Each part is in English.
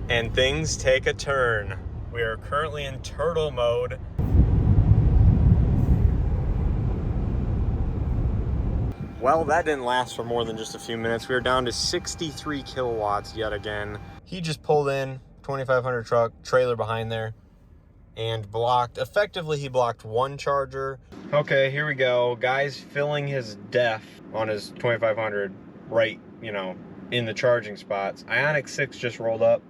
And things take a turn. We are currently in turtle mode. Well, that didn't last for more than just a few minutes. We are down to 63 kilowatts yet again. He just pulled in 2500 truck trailer behind there and effectively he blocked one charger. Okay, here we go. Guy's filling his def on his 2500 right, in the charging spots. Ioniq 6 just rolled up.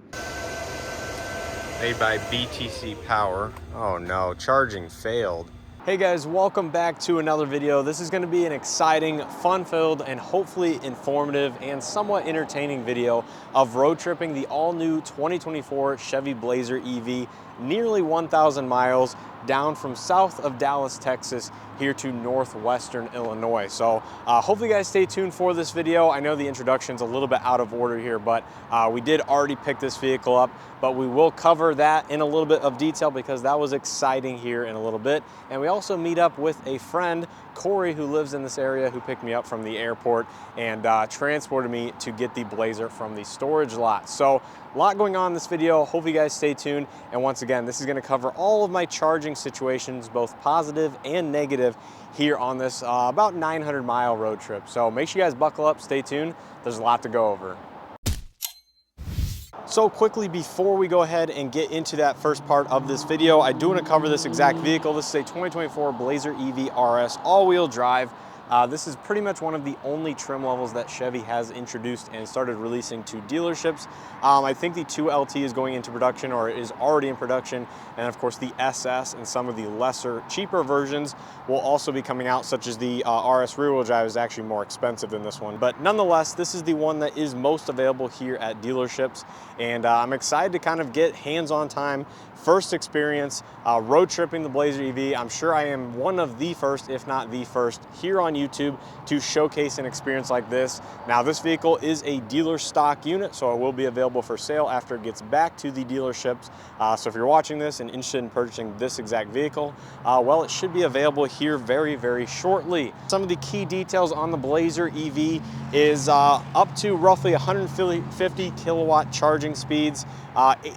Made by BTC Power. Oh no, charging failed. Hey guys, welcome back to another video. This is gonna be an exciting, fun-filled, and hopefully informative and somewhat entertaining video of road tripping the all-new 2024 Chevy Blazer EV, nearly 1,000 miles, down from south of Dallas, Texas, here to northwestern Illinois. So hopefully you guys stay tuned for this video. I know the introduction's a little bit out of order here, but we did already pick this vehicle up, but we will cover that in a little bit of detail because that was exciting here in a little bit. And we also meet up with a friend, Corey, who lives in this area, who picked me up from the airport and transported me to get the Blazer from the storage lot. So a lot going on in this video. Hope you guys stay tuned. And once again, this is going to cover all of my charging situations, both positive and negative, here on this about 900-mile road trip. So make sure you guys buckle up, stay tuned. There's a lot to go over. So quickly, before we go ahead and get into that first part of this video, I do want to cover this exact vehicle. This is a 2024 Blazer EV RS all-wheel drive. This is pretty much one of the only trim levels that Chevy has introduced and started releasing to dealerships. I think the 2LT is going into production or is already in production, and of course the SS and some of the lesser, cheaper versions will also be coming out, such as the RS rear-wheel drive is actually more expensive than this one. But nonetheless, this is the one that is most available here at dealerships, and I'm excited to kind of get hands-on time, first experience road tripping the Blazer EV. I'm sure I am one of the first, if not the first, here on YouTube to showcase an experience like this. Now, this vehicle is a dealer stock unit, so it will be available for sale after it gets back to the dealerships. So if you're watching this and interested in purchasing this exact vehicle, well, it should be available here very, very shortly. Some of the key details on the Blazer EV is up to roughly 150 kilowatt charging speeds,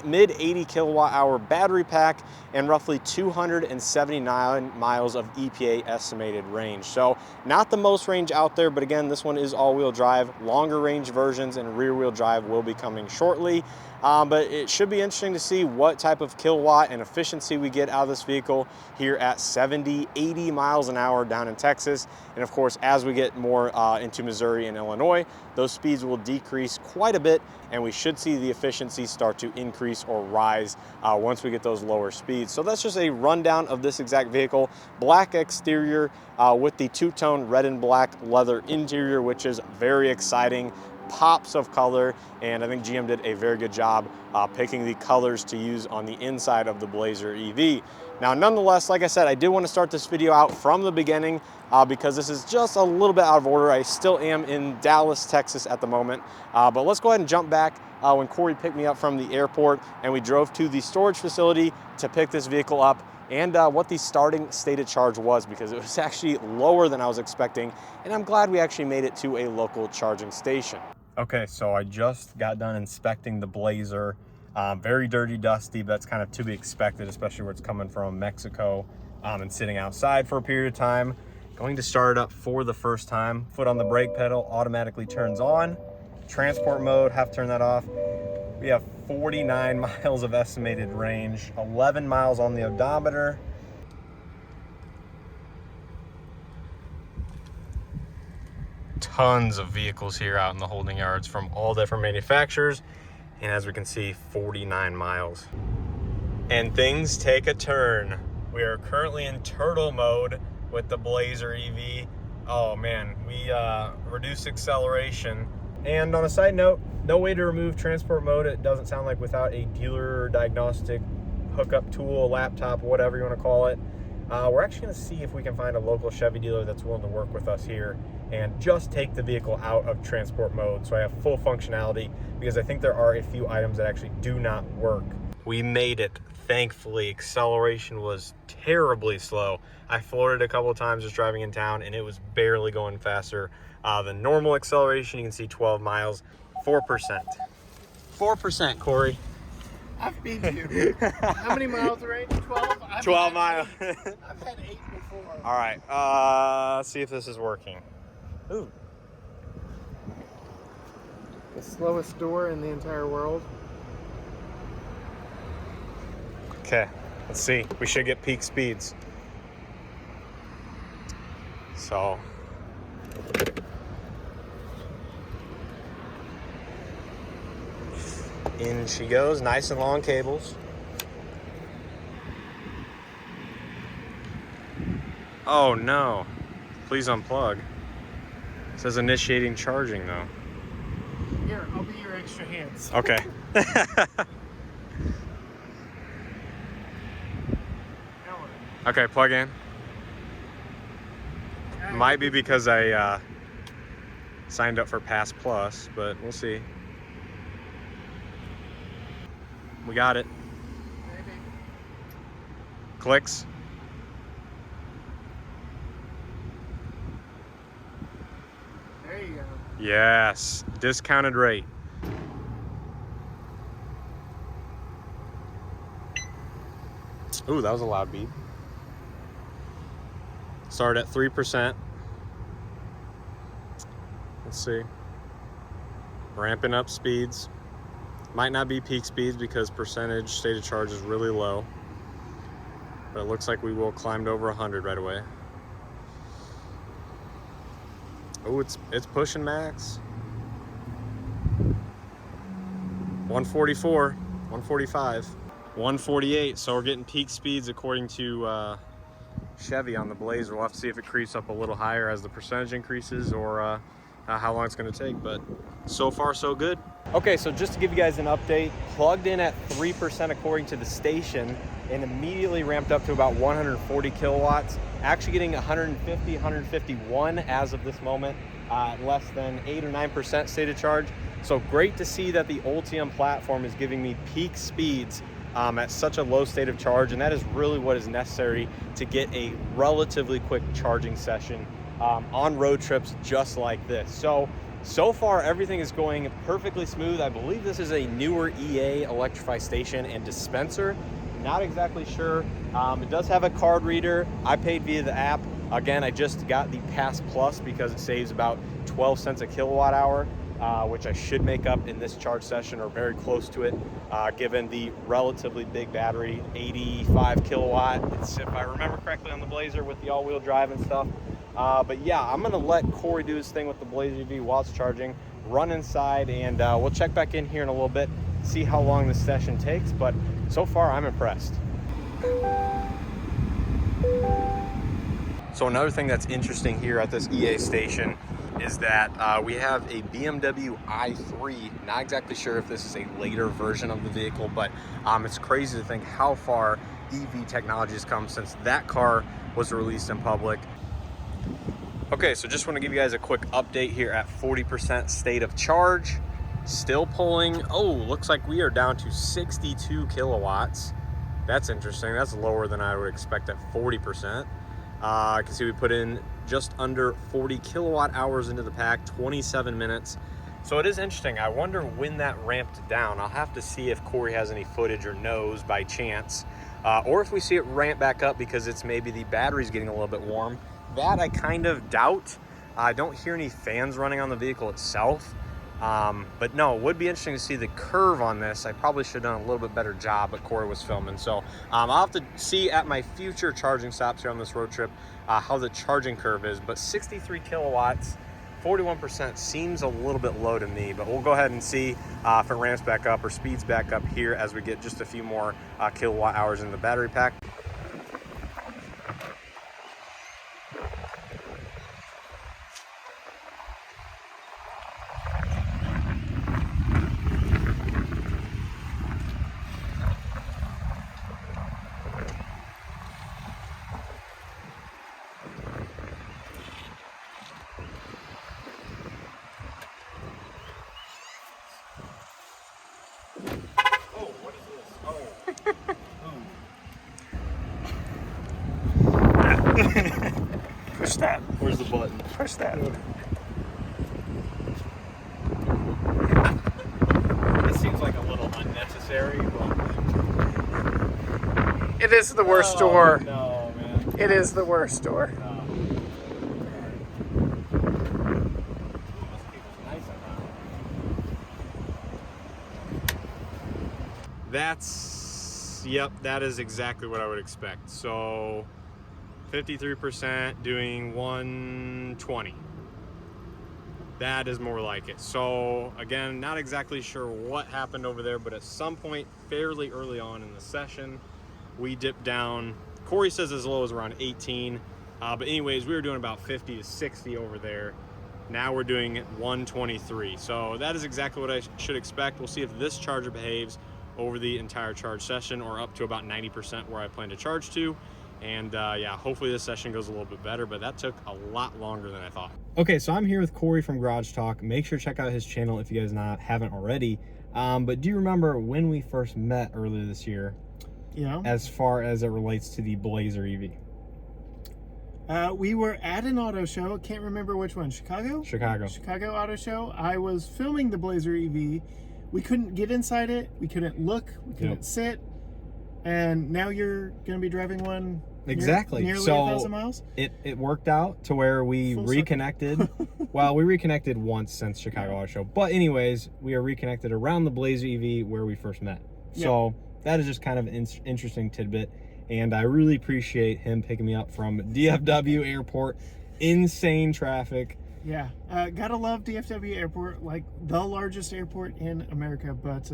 mid 80 kilowatt hour battery pack, and roughly 279 miles of EPA estimated range. So not the most range out there, but again, this one is all-wheel drive. Longer range versions and rear-wheel drive will be coming shortly. But it should be interesting to see what type of kilowatt and efficiency we get out of this vehicle here at 70, 80 miles an hour down in Texas. And of course, as we get more into Missouri and Illinois, those speeds will decrease quite a bit, and we should see the efficiency start to increase or rise once we get those lower speeds. So that's just a rundown of this exact vehicle. Black exterior with the two-tone red and black leather interior, which is very exciting. Pops of color, and I think GM did a very good job picking the colors to use on the inside of the Blazer EV. Now, nonetheless, like I said, I did want to start this video out from the beginning because this is just a little bit out of order. I still am in Dallas, Texas at the moment, but let's go ahead and jump back when Corey picked me up from the airport and we drove to the storage facility to pick this vehicle up, and what the starting stated charge was, because it was actually lower than I was expecting, and I'm glad we actually made it to a local charging station. Okay, so I just got done inspecting the Blazer. Very dirty, dusty, but that's kind of to be expected, especially where it's coming from Mexico and sitting outside for a period of time. Going to start it up for the first time. Foot on the brake pedal automatically turns on. Transport mode, have to turn that off. We have 49 miles of estimated range, 11 miles on the odometer. Tons of vehicles here out in the holding yards from all different manufacturers, and as we can see, 49 miles. And things take a turn. We are currently in turtle mode with the Blazer EV. Oh man, we reduced acceleration. And on a side note, no way to remove transport mode, it doesn't sound like, without a dealer diagnostic hookup tool, laptop, whatever you want to call it. We're actually going to see if we can find a local Chevy dealer that's willing to work with us here and just take the vehicle out of transport mode so I have full functionality, because I think there are a few items that actually do not work. We made it, thankfully. Acceleration was terribly slow. I floored it a couple of times just driving in town, and it was barely going faster. The normal acceleration, you can see 12 miles, 4%. 4%, Corey. I've beat you. How many miles of range? 12? 12 miles. I've had 8 before. All right, let's see if this is working. Ooh. The slowest door in the entire world. Okay, let's see. We should get peak speeds. So. In she goes, nice and long cables. Oh no, please unplug. It says initiating charging though. Here, I'll be your extra hands. Okay. Okay, plug in. Might be because I signed up for Pass Plus, but we'll see. We got it. Maybe. Clicks. There you go. Yes, discounted rate. Ooh, that was a loud beep. Start at 3%. Let's see. Ramping up speeds. Might not be peak speeds because percentage state of charge is really low. But it looks like we will climb to over 100 right away. Oh, it's pushing max. 144, 145, 148. So we're getting peak speeds according to Chevy on the Blazer. We'll have to see if it creeps up a little higher as the percentage increases, or how long it's going to take. But so far, so good. Okay, so just to give you guys an update, plugged in at 3% according to the station, and immediately ramped up to about 140 kilowatts. Actually getting 150, 151 as of this moment, less than 8 or 9% state of charge. So great to see that the Ultium platform is giving me peak speeds at such a low state of charge, and that is really what is necessary to get a relatively quick charging session on road trips just like this. So far everything is going perfectly smooth. I believe this is a newer EA Electrify station and dispenser. Not exactly sure. It does have a card reader. I paid via the app. Again, I just got the Pass Plus because it saves about 12 cents a kilowatt hour, which I should make up in this charge session or very close to it, given the relatively big battery, 85 kilowatt. It's, if I remember correctly, on the Blazer with the all-wheel drive and stuff. But yeah, I'm gonna let Corey do his thing with the Blazer EV while it's charging, run inside, and we'll check back in here in a little bit, see how long this session takes. But so far, I'm impressed. So another thing that's interesting here at this EA station is that we have a BMW i3. Not exactly sure if this is a later version of the vehicle, but it's crazy to think how far EV technology has come since that car was released in public. Okay, so just want to give you guys a quick update here at 40% state of charge. Still pulling. Oh, looks like we are down to 62 kilowatts. That's interesting. That's lower than I would expect at 40%. I can see we put in just under 40 kilowatt hours into the pack, 27 minutes. So it is interesting. I wonder when that ramped down. I'll have to see if Corey has any footage or knows by chance, or if we see it ramp back up because it's maybe the battery's getting a little bit warm. That I kind of doubt. I don't hear any fans running on the vehicle itself. But no, it would be interesting to see the curve on this. I probably should have done a little bit better job, but Corey was filming. So I'll have to see at my future charging stops here on this road trip how the charging curve is. But 63 kilowatts, 41% seems a little bit low to me, but we'll go ahead and see if it ramps back up or speeds back up here as we get just a few more kilowatt hours in the battery pack. Push that. Where's the button? Push that. This seems like a little unnecessary, but It is the worst door. No, man. It is the worst door. No. Yep, that is exactly what I would expect. So 53% doing 120. That is more like it. So again, not exactly sure what happened over there, but at some point fairly early on in the session, we dipped down. Corey says as low as around 18. But anyways, we were doing about 50 to 60 over there. Now we're doing 123. So that is exactly what I should expect. We'll see if this charger behaves over the entire charge session, or up to about 90% where I plan to charge to. And yeah, hopefully this session goes a little bit better, but that took a lot longer than I thought. Okay, so I'm here with Corey from Garage Talk. Make sure to check out his channel if you guys haven't already. But do you remember when we first met earlier this year? Yeah. As far as it relates to the Blazer EV. We were at an auto show. Can't remember which one. Chicago Auto Show. I was filming the Blazer EV. We couldn't get inside it. We couldn't look. We couldn't sit. And now you're going to be driving one. Exactly. Nearly so 1,000 miles. It worked out to where we reconnected. Well, we reconnected once since Chicago Auto Show. But anyways, we are reconnected around the Blazer EV where we first met. So that is just kind of an interesting tidbit. And I really appreciate him picking me up from DFW Airport. Insane traffic. Yeah, gotta love DFW Airport, like the largest airport in America, but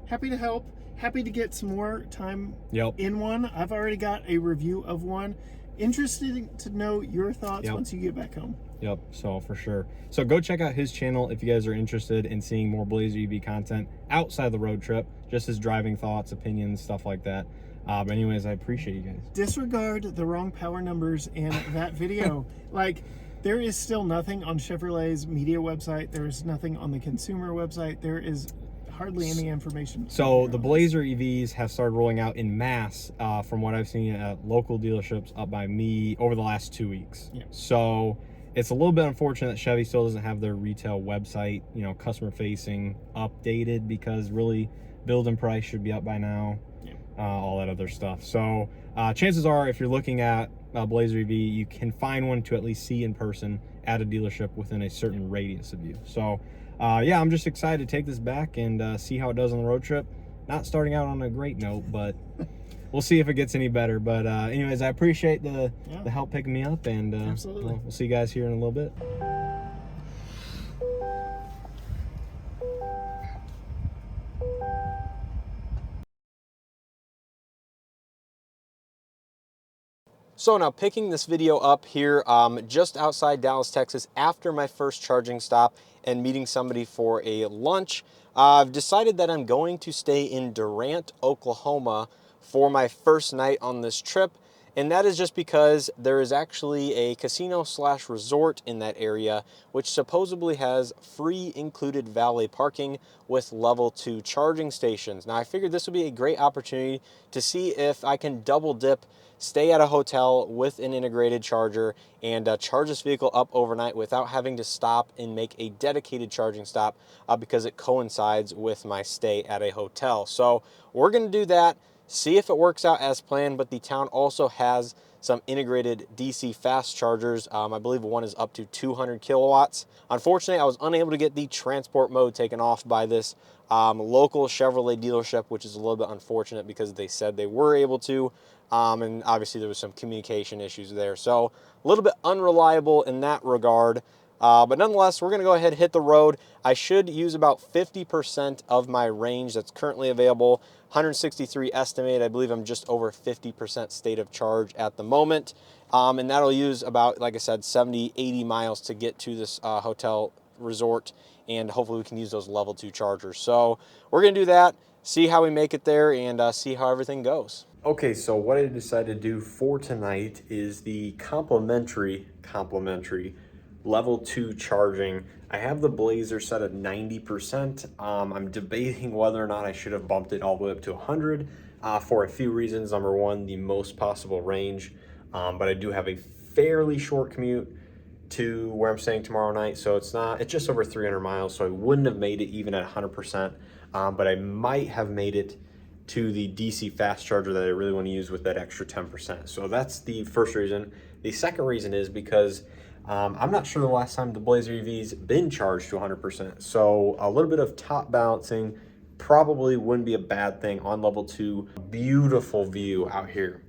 happy to help, happy to get some more time in one. I've already got a review of one. Interested to know your thoughts once you get back home. Yep, so for sure. So go check out his channel if you guys are interested in seeing more Blazer EV content outside the road trip, just his driving thoughts, opinions, stuff like that. But anyways, I appreciate you guys. Disregard the wrong power numbers in that video. Like, there is still nothing on Chevrolet's media website. There is nothing on the consumer website. There is hardly any information. So the Blazer EVs have started rolling out in mass, from what I've seen at local dealerships up by me over the last 2 weeks. Yeah. So it's a little bit unfortunate that Chevy still doesn't have their retail website, customer facing, updated, because really build and price should be up by now. Yeah. All that other stuff. So chances are, if you're looking at Blazer EV, you can find one to at least see in person at a dealership within a certain radius of you. So yeah, I'm just excited to take this back and see how it does on the road trip. Not starting out on a great note, but we'll see if it gets any better. But anyways, I appreciate the help picking me up, and absolutely. We'll see you guys here in a little bit. So now, picking this video up here just outside Dallas, Texas, after my first charging stop and meeting somebody for a lunch, I've decided that I'm going to stay in Durant, Oklahoma for my first night on this trip. And that is just because there is actually a casino/resort in that area, which supposedly has free included valet parking with level 2 charging stations. Now, I figured this would be a great opportunity to see if I can double dip, stay at a hotel with an integrated charger, and charge this vehicle up overnight without having to stop and make a dedicated charging stop because it coincides with my stay at a hotel. So we're going to do that, see if it works out as planned. But the town also has some integrated DC fast chargers. I believe one is up to 200 kilowatts. Unfortunately, I was unable to get the transport mode taken off by this local Chevrolet dealership, which is a little bit unfortunate because they said they were able to. And obviously there was some communication issues there. So a little bit unreliable in that regard. But nonetheless, we're going to go ahead and hit the road. I should use about 50% of my range that's currently available. 163 estimate. I believe I'm just over 50% state of charge at the moment. And that'll use about, like I said, 70, 80 miles to get to this hotel resort. And hopefully we can use those level 2 chargers. So we're going to do that, see how we make it there, and see how everything goes. Okay, so what I decided to do for tonight is the complimentary level 2 charging. I have the Blazer set at 90%. I'm debating whether or not I should have bumped it all the way up to 100 for a few reasons. Number one, the most possible range, but I do have a fairly short commute to where I'm staying tomorrow night, so it's just over 300 miles, so I wouldn't have made it even at 100%, but I might have made it to the DC fast charger that I really want to use with that extra 10%. So that's the first reason. The second reason is because I'm not sure the last time the Blazer EV's been charged to 100%. So a little bit of top balancing probably wouldn't be a bad thing on level 2. Beautiful view out here.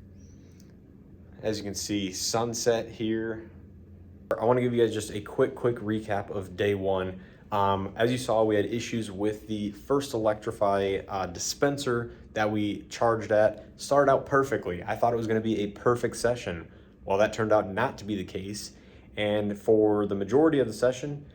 As you can see, sunset here. I want to give you guys just a quick recap of day one. As you saw, we had issues with the first Electrify dispenser that we charged at. Started out perfectly. I thought it was going to be a perfect session. Well, that turned out not to be the case. And for the majority of the session,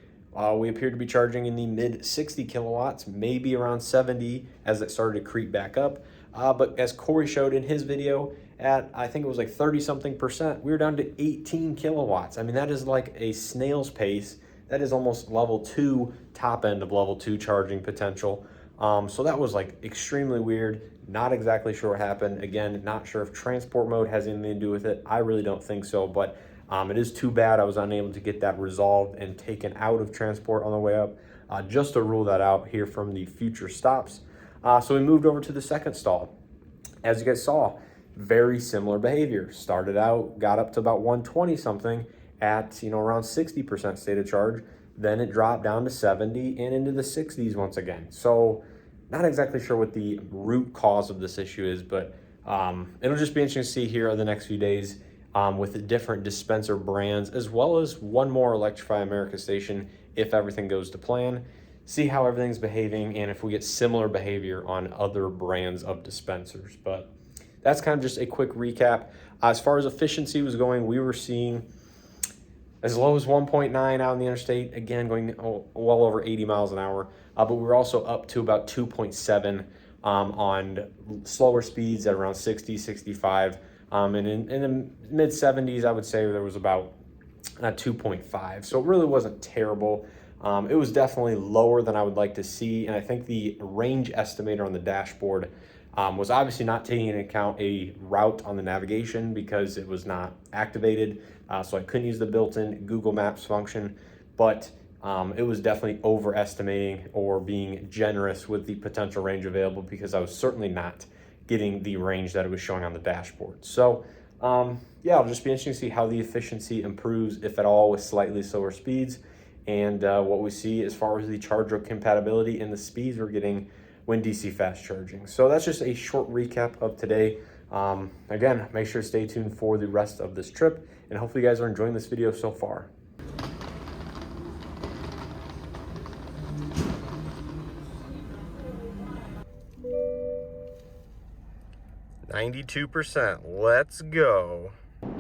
we appeared to be charging in the mid 60 kilowatts, maybe around 70 as it started to creep back up. But as Corey showed in his video, at I think it was like 30-something%, we were down to 18 kilowatts. I mean, that is like a snail's pace. That is almost level 2, top end of level 2 charging potential. So that was like extremely weird. Not exactly sure what happened. Again, not sure if transport mode has anything to do with it. I really don't think so, but it is too bad I was unable to get that resolved and taken out of transport on the way up, just to rule that out here from the future stops. So we moved over to the second stall. As you guys saw, very similar behavior. Started out, got up to about 120 something at, around 60% state of charge. Then it dropped down to 70 and into the 60s once again. So not exactly sure what the root cause of this issue is, but it'll just be interesting to see here in the next few days with the different dispenser brands, as well as one more Electrify America station if everything goes to plan. See how everything's behaving and if we get similar behavior on other brands of dispensers. But that's kind of just a quick recap. As far as efficiency was going, we were seeing as low as 1.9 out on the interstate, again going well over 80 miles an hour, but we were also up to about 2.7 on slower speeds at around 60, 65, and in the mid 70s, I would say there was about 2.5. So it really wasn't terrible. It was definitely lower than I would like to see, and I think the range estimator on the dashboard was obviously not taking into account a route on the navigation because it was not activated, so I couldn't use the built-in Google Maps function, but it was definitely overestimating or being generous with the potential range available because I was certainly not getting the range that it was showing on the dashboard. So yeah, it'll just be interesting to see how the efficiency improves, if at all, with slightly slower speeds, and what we see as far as the charger compatibility and the speeds we're getting when DC fast charging. So that's just a short recap of today. Again, make sure to stay tuned for the rest of this trip, and hopefully you guys are enjoying this video so far. %. Let's go.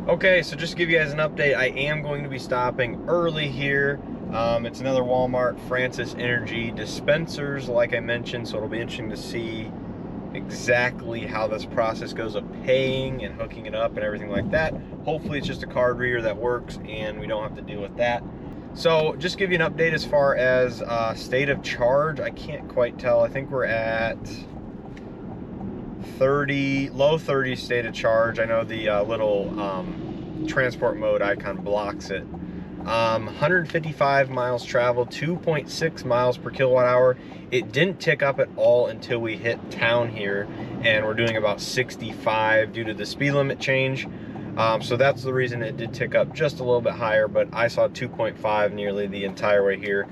Okay, so just to give you guys an update, I am going to be stopping early here. It's another Walmart Francis Energy dispensers, like I mentioned, so it'll be interesting to see exactly how this process goes of paying and hooking it up and everything like that. Hopefully it's just a card reader that works and we don't have to deal with that. So just give you an update as far as state of charge. I can't quite tell. I think we're at 30, low 30 state of charge. I know the little transport mode icon blocks it. 155 miles traveled, 2.6 miles per kilowatt hour. It didn't tick up at all until we hit town here, and we're doing about 65 due to the speed limit change. So that's the reason it did tick up just a little bit higher, but I saw 2.5 nearly the entire way here,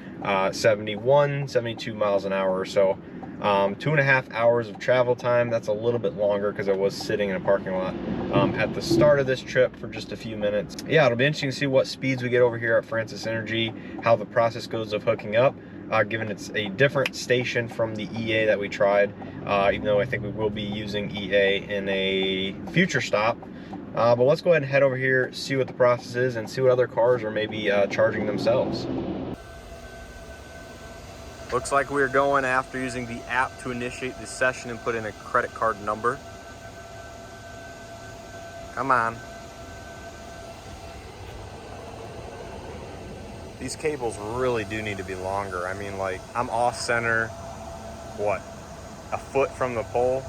71, 72 miles an hour or so. 2.5 hours of travel time. That's a little bit longer because I was sitting in a parking lot at the start of this trip for just a few minutes. Yeah, it'll be interesting to see what speeds we get over here at Francis Energy, how the process goes of hooking up, given it's a different station from the EA that we tried, even though I think we will be using EA in a future stop. But let's go ahead and head over here, see what the process is, and see what other cars are maybe charging themselves. Looks like we're going after using the app to initiate the session and put in a credit card number. Come on. These cables really do need to be longer. I mean, like, I'm off center, what, a foot from the pole?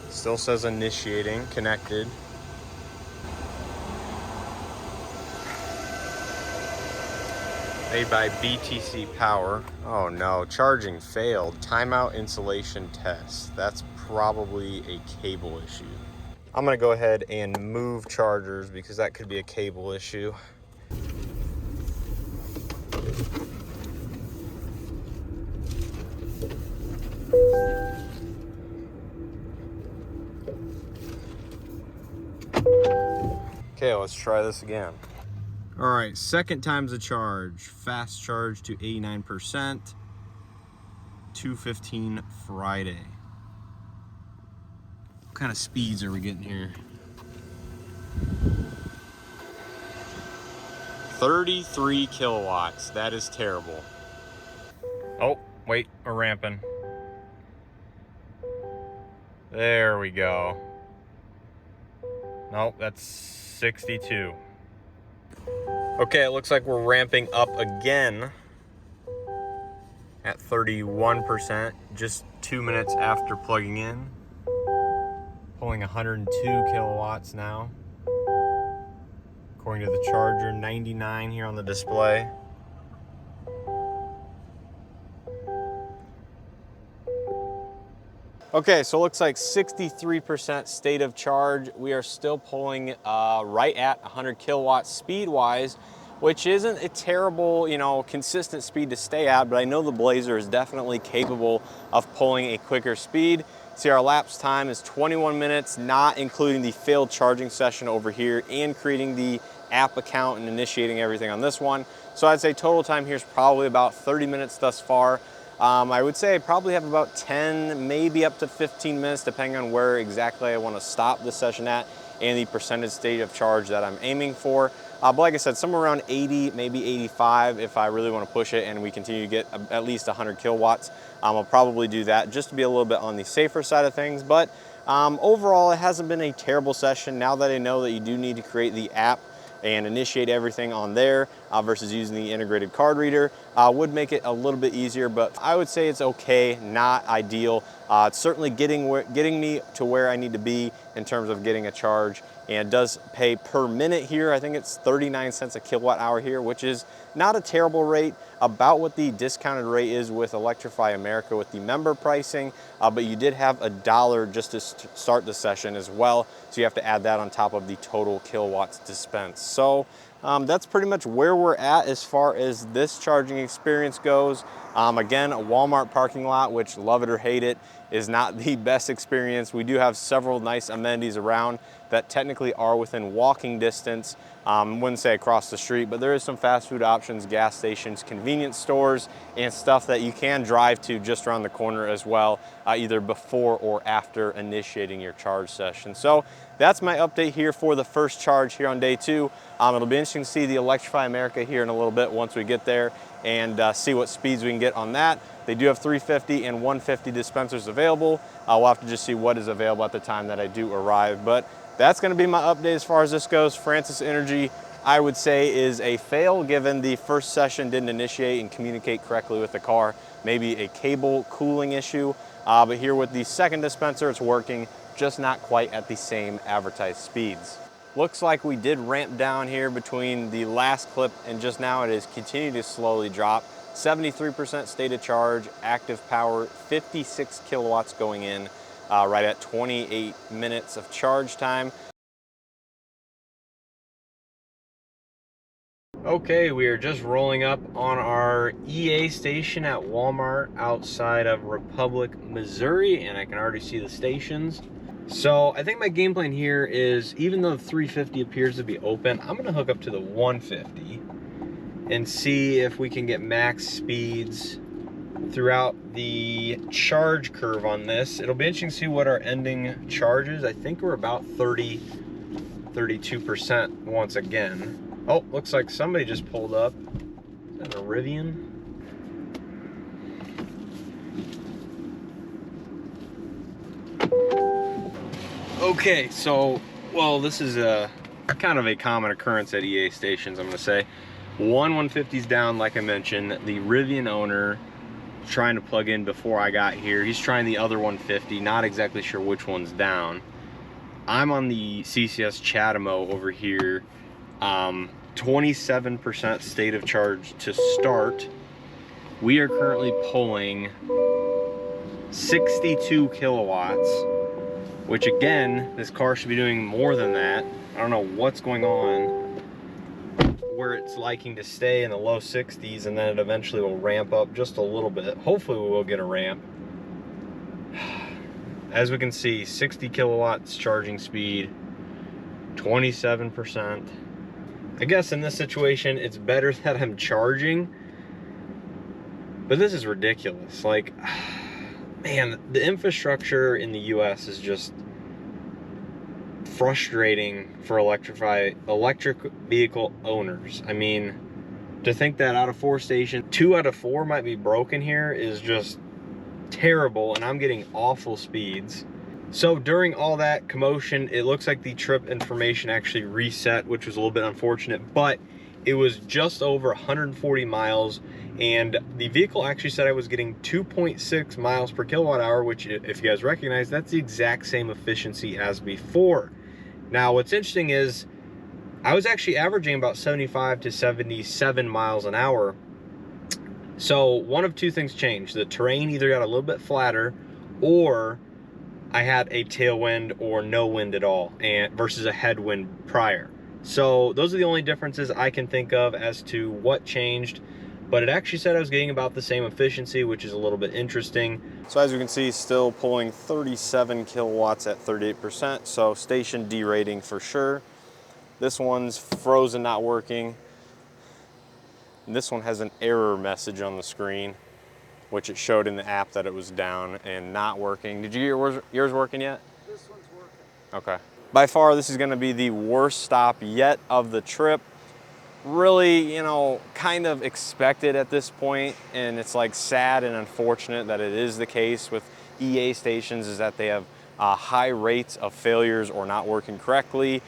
Still says initiating, connected. Made by BTC Power. Oh no, charging failed. Timeout insulation test. That's probably a cable issue. I'm gonna go ahead and move chargers because that could be a cable issue. Okay, let's try this again. All right, second time's a charge. Fast charge to 89%. 2:15 Friday. What kind of speeds are we getting here? 33 kilowatts. That is terrible. Oh, wait, we're ramping. There we go. Nope, that's 62. Okay, it looks like we're ramping up again at 31%, just 2 minutes after plugging in. Pulling 102 kilowatts now. According to the charger, 99 here on the display. Okay, so it looks like 63% state of charge. We are still pulling right at 100 kilowatts speed-wise, which isn't a terrible, consistent speed to stay at, but I know the Blazer is definitely capable of pulling a quicker speed. See, our lapse time is 21 minutes, not including the failed charging session over here and creating the app account and initiating everything on this one. So I'd say total time here is probably about 30 minutes thus far. I would say I probably have about 10, maybe up to 15 minutes, depending on where exactly I want to stop this session at and the percentage state of charge that I'm aiming for. But like I said, somewhere around 80, maybe 85 if I really want to push it and we continue to get at least 100 kilowatts. I'll probably do that just to be a little bit on the safer side of things. But overall, it hasn't been a terrible session. Now that I know that you do need to create the app and initiate everything on there versus using the integrated card reader would make it a little bit easier, but I would say it's okay, not ideal. It's certainly getting me to where I need to be in terms of getting a charge, and it does pay per minute here. I think it's 39 cents a kilowatt hour here, which is not a terrible rate, about what the discounted rate is with Electrify America with the member pricing, but you did have $1 just to start the session as well, so you have to add that on top of the total kilowatts dispensed. So that's pretty much where we're at as far as this charging experience goes. Again, a Walmart parking lot, which love it or hate it, is not the best experience. We do have several nice amenities around that technically are within walking distance. I wouldn't say across the street, but there is some fast food options, gas stations, convenience stores, and stuff that you can drive to just around the corner as well, either before or after initiating your charge session. So that's my update here for the first charge here on day 2. It'll be interesting to see the Electrify America here in a little bit once we get there and see what speeds we can get on that. They do have 350 and 150 dispensers available. We'll have to just see what is available at the time that I do arrive. But that's going to be my update as far as this goes. Francis Energy, I would say, is a fail given the first session didn't initiate and communicate correctly with the car. Maybe a cable cooling issue. But here with the second dispenser, it's working, just not quite at the same advertised speeds. Looks like we did ramp down here between the last clip and just now. It has continued to slowly drop. 73% state of charge, active power, 56 kilowatts going in, right at 28 minutes of charge time. Okay, we are just rolling up on our EA station at Walmart outside of Republic, Missouri, and I can already see the stations. So I think my game plan here is, even though the 350 appears to be open, I'm gonna hook up to the 150 and see if we can get max speeds throughout the charge curve on this. It'll be interesting to see what our ending charge is. I think we're about 32% once again. Oh, looks like somebody just pulled up. Is that a Rivian? Okay, so, well, this is a kind of a common occurrence at EA stations, I'm gonna say. 150's down, like I mentioned. The Rivian owner trying to plug in before I got here. He's trying the other 150, not exactly sure which one's down. I'm on the CCS Chatamo over here. 27% state of charge to start. We are currently pulling 62 kilowatts, which again, this car should be doing more than that. I don't know what's going on where it's liking to stay in the low 60s, and then it eventually will ramp up just a little bit. Hopefully we will get a ramp. As we can see, 60 kilowatts charging speed, 27%. I guess in this situation, it's better that I'm charging, but this is ridiculous. Like, man, the infrastructure in the US is just frustrating for electric vehicle owners. I mean, to think that out of 4 stations, 2 out of 4 might be broken here is just terrible, and I'm getting awful speeds. So during all that commotion, it looks like the trip information actually reset, which was a little bit unfortunate, but it was just over 140 miles, and the vehicle actually said I was getting 2.6 miles per kilowatt hour, which, if you guys recognize, that's the exact same efficiency as before. Now, what's interesting is I was actually averaging about 75 to 77 miles an hour. So one of two things changed. The terrain either got a little bit flatter, or I had a tailwind or no wind at all, and versus a headwind prior. So those are the only differences I can think of as to what changed, but it actually said I was getting about the same efficiency, which is a little bit interesting. So as you can see, still pulling 37 kilowatts at 38%, so station D rating for sure. This one's frozen, not working. And this one has an error message on the screen, which it showed in the app that it was down and not working. Did you get yours working yet? This one's working. Okay. By far, this is gonna be the worst stop yet of the trip. Really, you know, kind of expected at this point, and it's like sad and unfortunate that it is the case with EA stations, is that they have high rates of failures or not working correctly.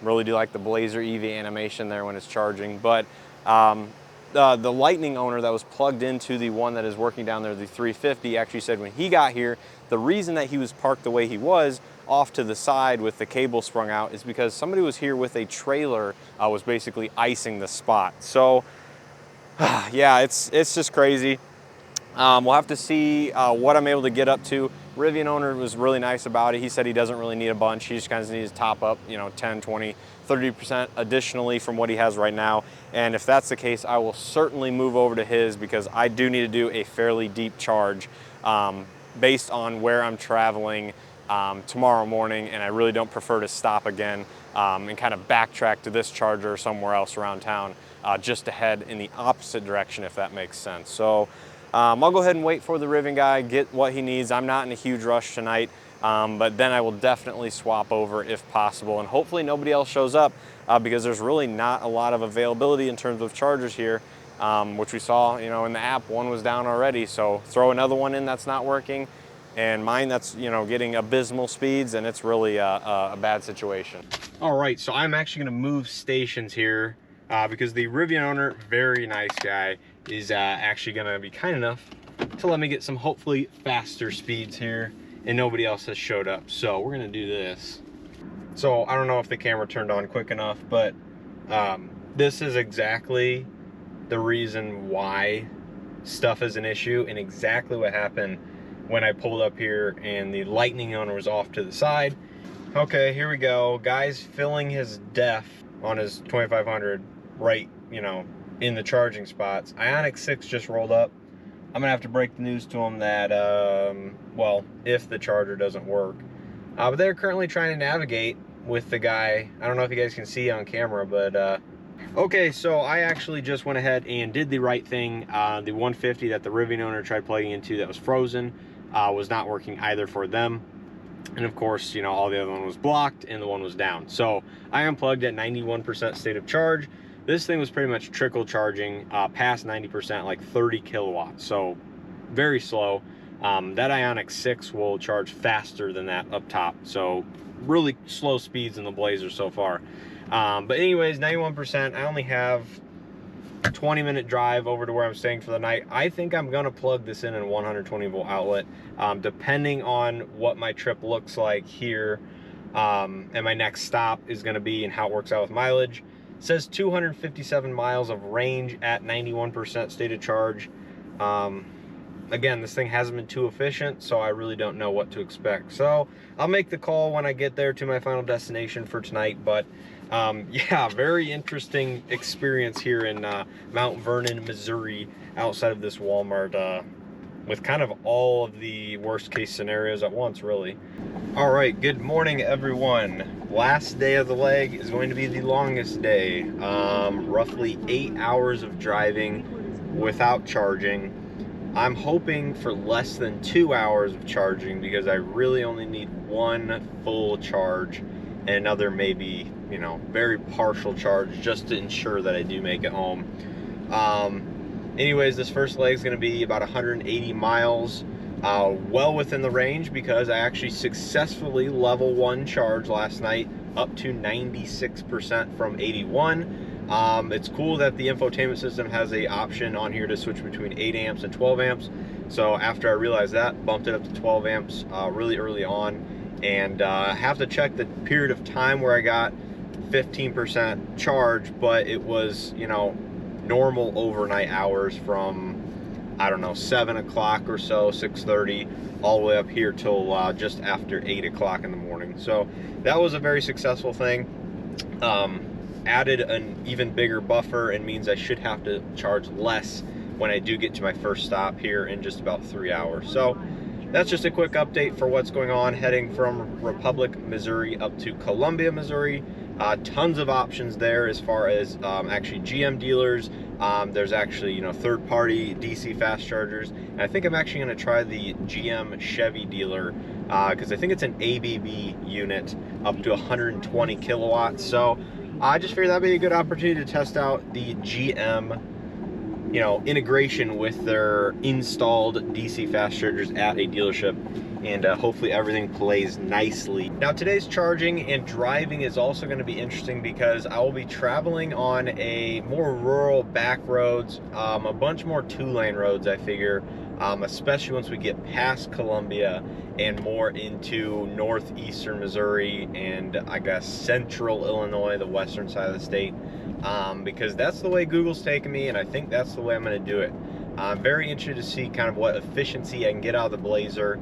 Really do like the Blazer EV animation there when it's charging, but the Lightning owner that was plugged into the one that is working down there, the 350, actually said when he got here, the reason that he was parked the way he was off to the side with the cable sprung out is because somebody was here with a trailer, was basically icing the spot. So yeah, it's just crazy. We'll have to see what I'm able to get up to. Rivian owner was really nice about it. He said he doesn't really need a bunch. He just kind of needs to top up, you know, 10, 20, 30% additionally from what he has right now. And if that's the case, I will certainly move over to his, because I do need to do a fairly deep charge based on where I'm traveling tomorrow morning, and I really don't prefer to stop again and kind of backtrack to this charger or somewhere else around town just to head in the opposite direction, if that makes sense. So I'll go ahead and wait for the Rivian guy, get what he needs. I'm not in a huge rush tonight, but then I will definitely swap over if possible, and hopefully nobody else shows up because there's really not a lot of availability in terms of chargers here, which we saw, you know, in the app. One was down already, so throw another one in that's not working, and mine that's, you know, getting abysmal speeds, and it's really a bad situation. All right, so I'm actually gonna move stations here because the Rivian owner, very nice guy, is actually gonna be kind enough to let me get some hopefully faster speeds here, and nobody else has showed up. So we're gonna do this. So I don't know if the camera turned on quick enough, but this is exactly the reason why stuff is an issue, and exactly what happened when I pulled up here and the Lightning owner was off to the side. Okay, here we go. Guy's filling his def on his 2500 right, you know, in the charging spots. Ioniq 6 just rolled up. I'm gonna have to break the news to him that, well, if the charger doesn't work. But they're currently trying to navigate with the guy. I don't know if you guys can see on camera, but okay, so I actually just went ahead and did the right thing. The 150 that the Rivian owner tried plugging into that was frozen was not working either for them. And of course, you know, all the other one was blocked and the one was down. So I unplugged at 91% state of charge. This thing was pretty much trickle charging past 90%, like 30 kilowatts. So very slow. That Ioniq 6 will charge faster than that up top. So really slow speeds in the Blazer so far. But anyways, 91%. I only have a 20-minute drive over to where I'm staying for the night. I think I'm gonna plug this in a 120 volt outlet, depending on what my trip looks like here, and my next stop is gonna be and how it works out with mileage. It says 257 miles of range at 91% state of charge. Again, this thing hasn't been too efficient, so I really don't know what to expect. So I'll make the call when I get there to my final destination for tonight. But yeah, very interesting experience here in Mount Vernon, Missouri, outside of this Walmart, with kind of all of the worst case scenarios at once, really. All right, good morning, everyone. Last day of the leg is going to be the longest day. Roughly 8 hours of driving without charging. I'm hoping for less than 2 hours of charging because I really only need one full charge and another maybe, you know, very partial charge just to ensure that I do make it home. Anyways, this first leg is going to be about 180 miles, well within the range because I actually successfully level 1 charge last night up to 96% from 81. It's cool that the infotainment system has a option on here to switch between 8 amps and 12 amps. So after I realized that, bumped it up to 12 amps really early on. And I have to check the period of time where I got 15% charge, but it was, you know, normal overnight hours from, I don't know, 7 o'clock or so, 6:30, all the way up here till just after 8 o'clock in the morning. So that was a very successful thing. Added an even bigger buffer and means I should have to charge less when I do get to my first stop here in just about 3 hours. So that's just a quick update for what's going on heading from Republic, Missouri up to Columbia, Missouri. Tons of options there as far as actually GM dealers. There's actually, you know, third-party DC fast chargers. And I think I'm actually going to try the GM Chevy dealer because I think it's an ABB unit up to 120 kilowatts. So I just figured that'd be a good opportunity to test out the GM, you know, integration with their installed DC fast chargers at a dealership, and hopefully everything plays nicely. Now today's charging and driving is also going to be interesting because I will be traveling on a more rural back roads, a bunch more 2-lane roads, I figure, especially once we get past Columbia and more into northeastern Missouri and I guess central Illinois, the western side of the state, because that's the way Google's taking me, and I think that's the way I'm going to do it. I'm very interested to see kind of what efficiency I can get out of the Blazer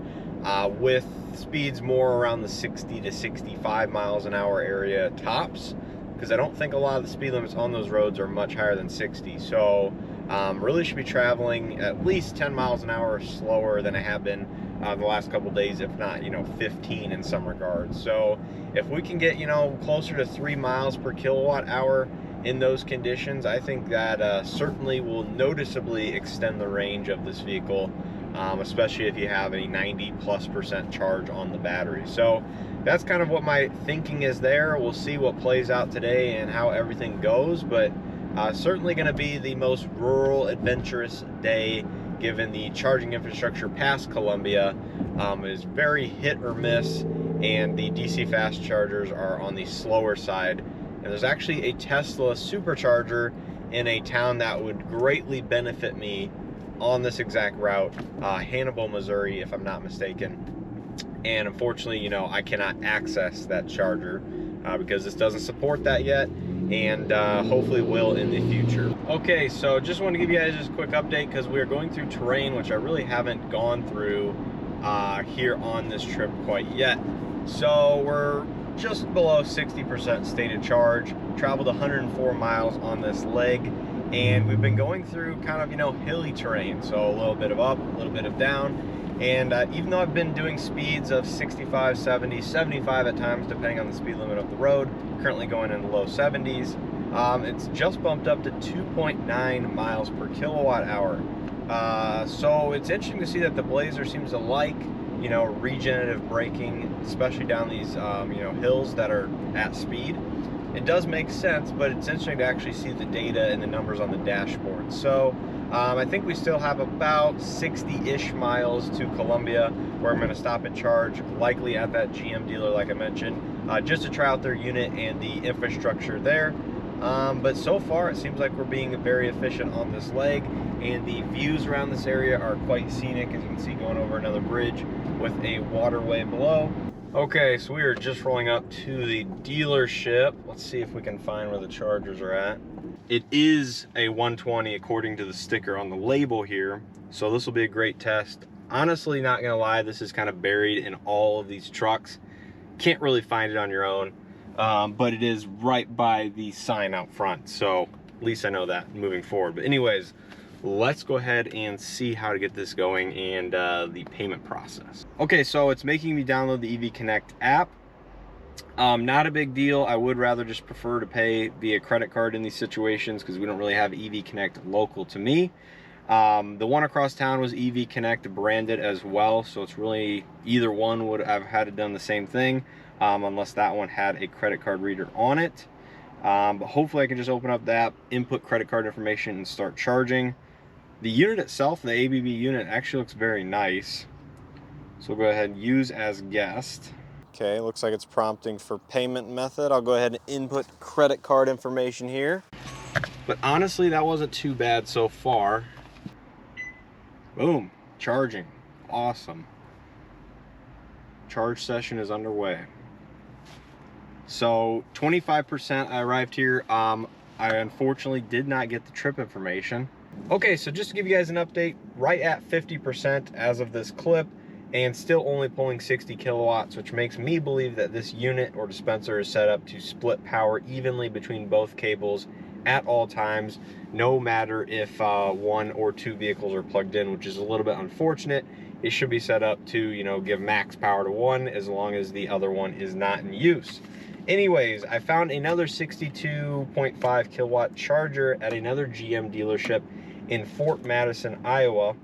with speeds more around the 60 to 65 miles an hour area tops, because I don't think a lot of the speed limits on those roads are much higher than 60. So really should be traveling at least 10 miles an hour slower than I have been the last couple days, if not, you know, 15 in some regards. So if we can get, you know, closer to 3 miles per kilowatt hour in those conditions, I think that certainly will noticeably extend the range of this vehicle, especially if you have a 90+% charge on the battery. So that's kind of what my thinking is there. We'll see what plays out today and how everything goes, but certainly going to be the most rural, adventurous day, given the charging infrastructure past Columbia is very hit or miss, and the DC fast chargers are on the slower side. And there's actually a Tesla supercharger in a town that would greatly benefit me on this exact route, Hannibal, Missouri, if I'm not mistaken. And unfortunately, you know, I cannot access that charger because this doesn't support that yet, and hopefully will in the future. Okay, so just want to give you guys just a quick update because we are going through terrain which I really haven't gone through here on this trip quite yet. So we're just below 60% state of charge, traveled 104 miles on this leg, and we've been going through kind of, you know, hilly terrain, so a little bit of up, a little bit of down. And even though I've been doing speeds of 65, 70, 75 at times, depending on the speed limit of the road, currently going in the low 70s, it's just bumped up to 2.9 miles per kilowatt hour. So it's interesting to see that the Blazer seems to like, you know, regenerative braking, especially down these, you know, hills that are at speed. It does make sense, but it's interesting to actually see the data and the numbers on the dashboard. So I think we still have about 60-ish miles to Columbia, where I'm going to stop and charge, likely at that GM dealer like I mentioned, just to try out their unit and the infrastructure there. But so far it seems like we're being very efficient on this leg, and the views around this area are quite scenic, as you can see going over another bridge with a waterway below. Okay, so we are just rolling up to the dealership. Let's see if we can find where the chargers are at. It is a 120 according to the sticker on the label here, so this will be a great test. Honestly, not gonna lie, this is kind of buried in all of these trucks. Can't really find it on your own, but it is right by the sign out front, so at least I know that moving forward. But anyways, let's go ahead and see how to get this going and the payment process. Okay, so it's making me download the EV Connect app. Not a big deal. I would rather just prefer to pay via credit card in these situations because we don't really have EV Connect local to me. The one across town was EV Connect branded as well, so it's really either one would have had it done the same thing, unless that one had a credit card reader on it. But hopefully I can just open up the app, input credit card information, and start charging. The unit itself, the ABB unit, actually looks very nice. So we'll go ahead and use as guest. Okay, looks like it's prompting for payment method. I'll go ahead and input credit card information here. But honestly, that wasn't too bad so far. Boom, charging, awesome. Charge session is underway. So 25% I arrived here. I unfortunately did not get the trip information. Okay, so just to give you guys an update, right at 50% as of this clip, and still only pulling 60 kilowatts, which makes me believe that this unit or dispenser is set up to split power evenly between both cables at all times, no matter if one or two vehicles are plugged in, which is a little bit unfortunate. It should be set up to, you know, give max power to one as long as the other one is not in use. Anyways, I found another 62.5 kilowatt charger at another GM dealership in Fort Madison, Iowa.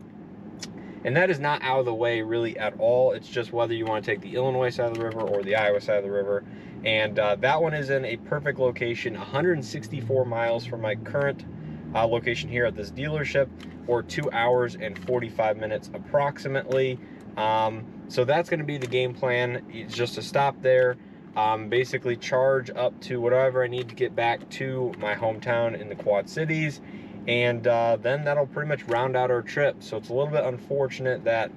And that is not out of the way really at all. It's just whether you want to take the Illinois side of the river or the Iowa side of the river. And that one is in a perfect location, 164 miles from my current location here at this dealership, or 2 hours and 45 minutes approximately. So that's going to be the game plan. It's just to stop there, basically charge up to whatever I need to get back to my hometown in the Quad Cities, and then that'll pretty much round out our trip. So it's a little bit unfortunate that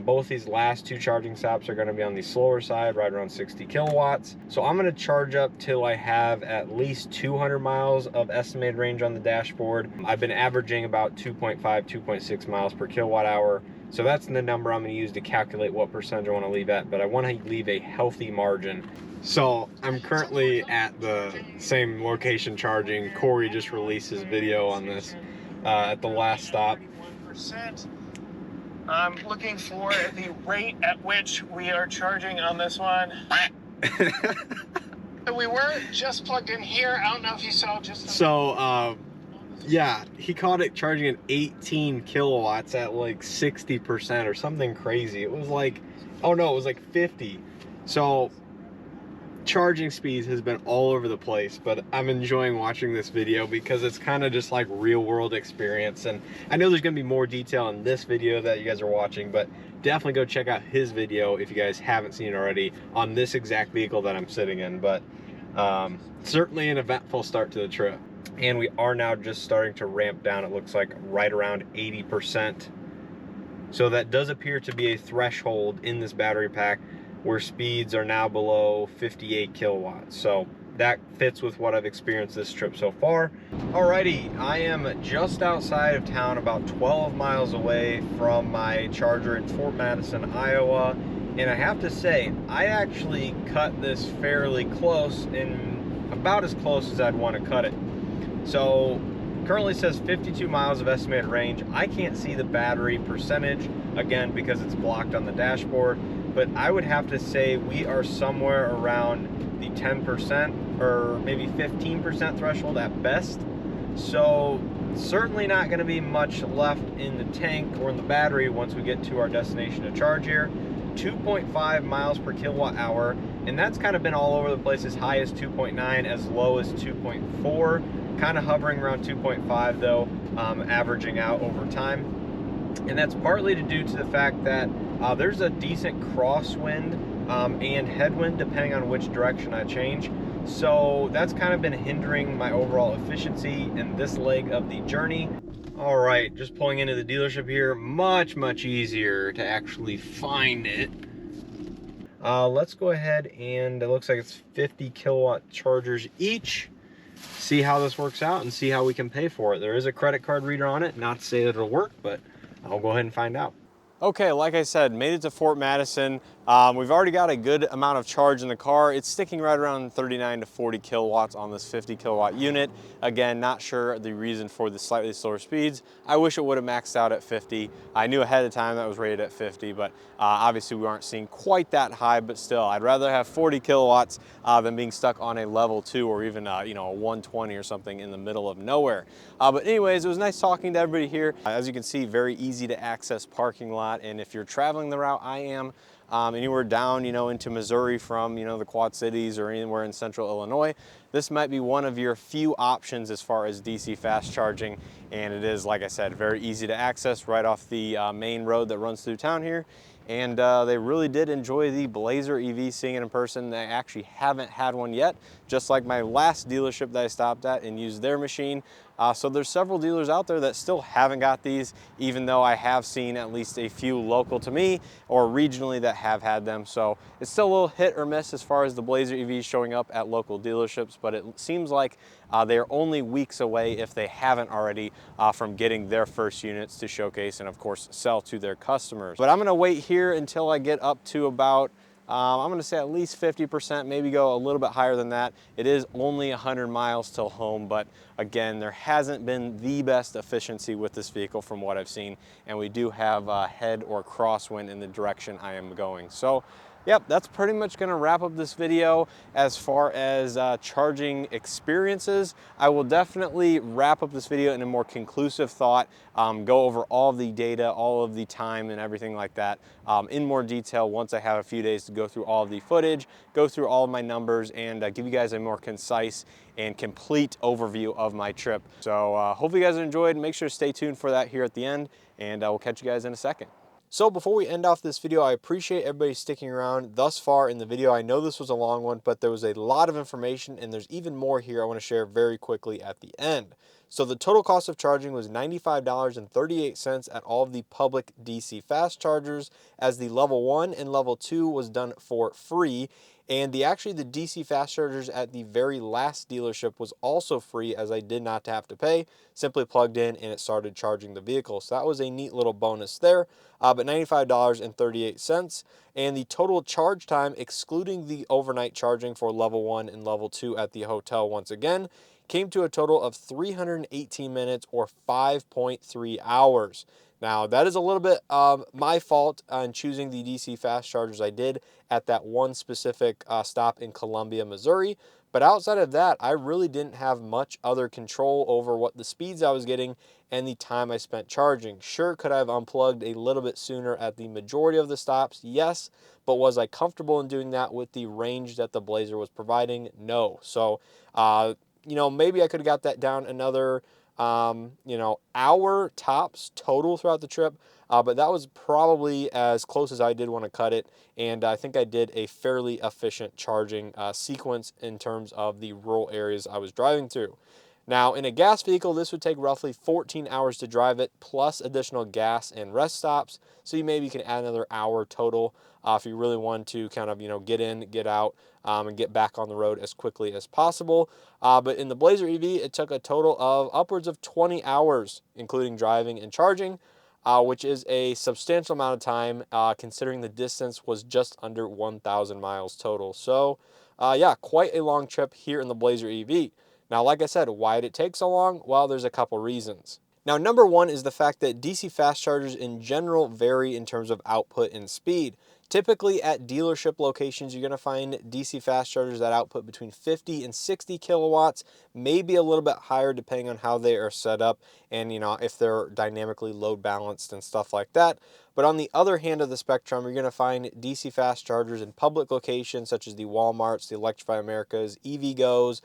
both these last two charging stops are going to be on the slower side, right around 60 kilowatts. So I'm going to charge up till I have at least 200 miles of estimated range on the dashboard. I've been averaging about 2.5, 2.6 miles per kilowatt hour. So that's the number I'm going to use to calculate what percentage I want to leave at, but I want to leave a healthy margin. So I'm currently at the same location charging. Corey just released his video on this at the last stop. I'm looking for the rate at which we are charging on this one. We were just plugged in here. I don't know if you saw just... So, yeah, he caught it charging at 18 kilowatts at like 60% or something crazy. It was like, oh no, it was like 50. So charging speeds has been all over the place, but I'm enjoying watching this video because it's kind of just like real world experience. And I know there's gonna be more detail in this video that you guys are watching, but definitely go check out his video if you guys haven't seen it already on this exact vehicle that I'm sitting in. But certainly an eventful start to the trip. And we are now just starting to ramp down. It looks like right around 80%. So that does appear to be a threshold in this battery pack where speeds are now below 58 kilowatts. So that fits with what I've experienced this trip so far. Alrighty, I am just outside of town, about 12 miles away from my charger in Fort Madison, Iowa. And I have to say, I actually cut this fairly close, and about as close as I'd want to cut it. So currently says 52 miles of estimated range. I can't see the battery percentage, again, because it's blocked on the dashboard, but I would have to say we are somewhere around the 10% or maybe 15% threshold at best. So certainly not going to be much left in the tank or in the battery once we get to our destination to charge here. 2.5 miles per kilowatt hour, and that's kind of been all over the place, as high as 2.9, as low as 2.4, kind of hovering around 2.5 though, averaging out over time. And that's partly due to the fact that there's a decent crosswind and headwind depending on which direction I change. So that's kind of been hindering my overall efficiency in this leg of the journey. All right, just pulling into the dealership here. Much easier to actually find it. Let's go ahead, and it looks like it's 50 kilowatt chargers each. See how this works out and see how we can pay for it. There is a credit card reader on it, not to say that it'll work, but I'll go ahead and find out. Okay, like I said, made it to Fort Madison. We've already got a good amount of charge in the car. It's sticking right around 39 to 40 kilowatts on this 50 kilowatt unit. Again, not sure the reason for the slightly slower speeds. I wish it would have maxed out at 50. I knew ahead of time that was rated at 50, but obviously we aren't seeing quite that high, but still, I'd rather have 40 kilowatts than being stuck on a level 2 or even you know, a 120 or something in the middle of nowhere. But anyways, it was nice talking to everybody here. As you can see, very easy to access parking lot. And if you're traveling the route I am, anywhere down, you know, into Missouri from, you know, the Quad Cities or anywhere in central Illinois, this might be one of your few options as far as DC fast charging. And it is, like I said, very easy to access right off the main road that runs through town here. And they really did enjoy the Blazer EV, seeing it in person. They actually haven't had one yet, just like my last dealership that I stopped at and used their machine. So there's several dealers out there that still haven't got these, even though I have seen at least a few local to me or regionally that have had them. So it's still a little hit or miss as far as the Blazer EVs showing up at local dealerships, but it seems like they're only weeks away, if they haven't already, from getting their first units to showcase and of course sell to their customers. But I'm gonna wait here until I get up to about I'm gonna say at least 50%, maybe go a little bit higher than that. It is only 100 miles till home, but again, there hasn't been the best efficiency with this vehicle from what I've seen, and we do have head or crosswind in the direction I am going. So yep, that's pretty much gonna wrap up this video as far as charging experiences. I will definitely wrap up this video in a more conclusive thought, go over all the data, all of the time and everything like that in more detail once I have a few days to go through all of the footage, go through all of my numbers, and give you guys a more concise and complete overview of my trip. So hopefully you guys enjoyed. Make sure to stay tuned for that here at the end, and we'll catch you guys in a second. So before we end off this video, I appreciate everybody sticking around thus far in the video. I know this was a long one, but there was a lot of information, and there's even more here I want to share very quickly at the end. So the total cost of charging was $95.38 at all of the public DC fast chargers, as the level 1 and level 2 was done for free. And the DC fast chargers at the very last dealership was also free, as I did not have to pay, simply plugged in and it started charging the vehicle. So that was a neat little bonus there, but $95.38. And the total charge time, excluding the overnight charging for level 1 and level 2 at the hotel once again, came to a total of 318 minutes or 5.3 hours. Now, that is a little bit my fault on choosing the DC fast chargers I did at that one specific stop in Columbia, Missouri. But outside of that, I really didn't have much other control over what the speeds I was getting and the time I spent charging. Sure, could I have unplugged a little bit sooner at the majority of the stops? Yes. But was I comfortable in doing that with the range that the Blazer was providing? No. So, you know, maybe I could have got that down another you know, hour tops total throughout the trip, but that was probably as close as I did want to cut it, and I think I did a fairly efficient charging sequence in terms of the rural areas I was driving through. Now, in a gas vehicle, this would take roughly 14 hours to drive it, plus additional gas and rest stops, so you maybe can add another hour total if you really want to kind of, you know, get in, get out, and get back on the road as quickly as possible. But in the Blazer EV, it took a total of upwards of 20 hours, including driving and charging, which is a substantial amount of time, considering the distance was just under 1,000 miles total. So, yeah, quite a long trip here in the Blazer EV. Now, like I said, why did it take so long? Well, there's a couple reasons. Now, number one is the fact that DC fast chargers in general vary in terms of output and speed. Typically at dealership locations, you're going to find DC fast chargers that output between 50 and 60 kilowatts, maybe a little bit higher depending on how they are set up and, you know, if they're dynamically load balanced and stuff like that. But on the other hand of the spectrum, you're going to find DC fast chargers in public locations such as the Walmarts, the Electrify Americas, EVgo's,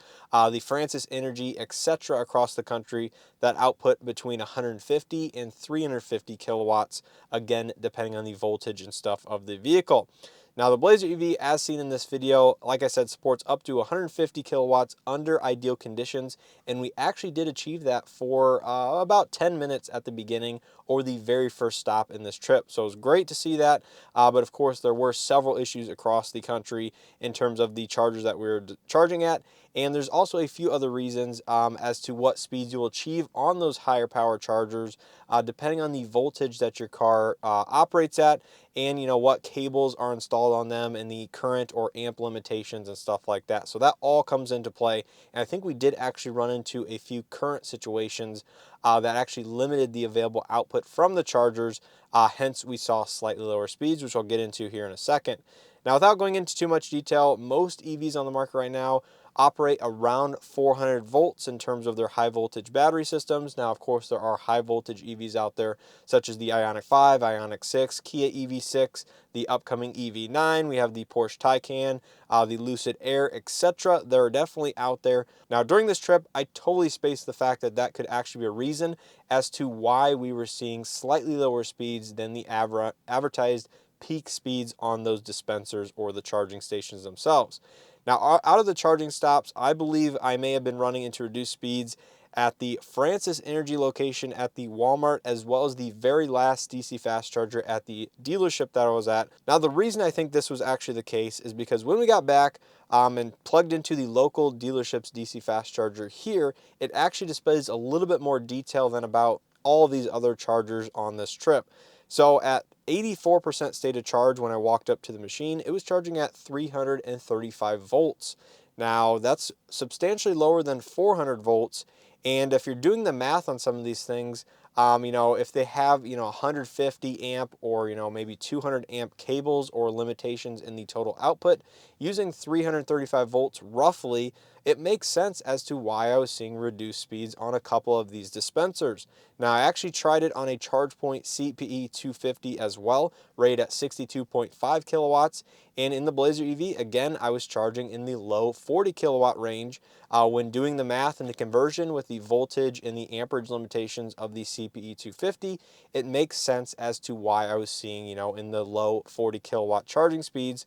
the Francis Energy, etc. across the country that output between 150 and 350 kilowatts, again, depending on the voltage and stuff of the vehicle. Now the Blazer EV, as seen in this video, like I said, supports up to 150 kilowatts under ideal conditions, and we actually did achieve that for about 10 minutes at the beginning or the very first stop in this trip. So it was great to see that, but of course there were several issues across the country in terms of the chargers that we were charging at, and there's also a few other reasons as to what speeds you'll achieve on those higher power chargers, depending on the voltage that your car operates at, and what cables are installed on them and the current or amp limitations and stuff like that. So that all comes into play, and I think we did actually run into a few current situations that actually limited the available output from the chargers, hence we saw slightly lower speeds, which I'll get into here in a second. Now, without going into too much detail, most EVs on the market right now operate around 400 volts in terms of their high voltage battery systems. Now, of course, there are high voltage EVs out there, such as the Ioniq 5, Ioniq 6, Kia EV6, the upcoming EV9. We have the Porsche Taycan, the Lucid Air, etc. They're definitely out there. Now, during this trip, I totally spaced the fact that that could actually be a reason as to why we were seeing slightly lower speeds than the advertised peak speeds on those dispensers or the charging stations themselves. Now, out of the charging stops, I believe I may have been running into reduced speeds at the Francis Energy location at the Walmart, as well as the very last DC fast charger at the dealership that I was at. Now, the reason I think this was actually the case is because when we got back and plugged into the local dealership's DC fast charger here, it actually displays a little bit more detail than about all of these other chargers on this trip. So at 84% state of charge when I walked up to the machine, it was charging at 335 volts. Now, that's substantially lower than 400 volts. And if you're doing the math on some of these things, if they have, 150 amp or, maybe 200 amp cables or limitations in the total output, using 335 volts roughly, it makes sense as to why I was seeing reduced speeds on a couple of these dispensers. Now, I actually tried it on a ChargePoint CPE 250 as well, rated at 62.5 kilowatts. And in the Blazer EV, again, I was charging in the low 40 kilowatt range. When doing the math and the conversion with the voltage and the amperage limitations of the CPE 250, it makes sense as to why I was seeing, in the low 40 kilowatt charging speeds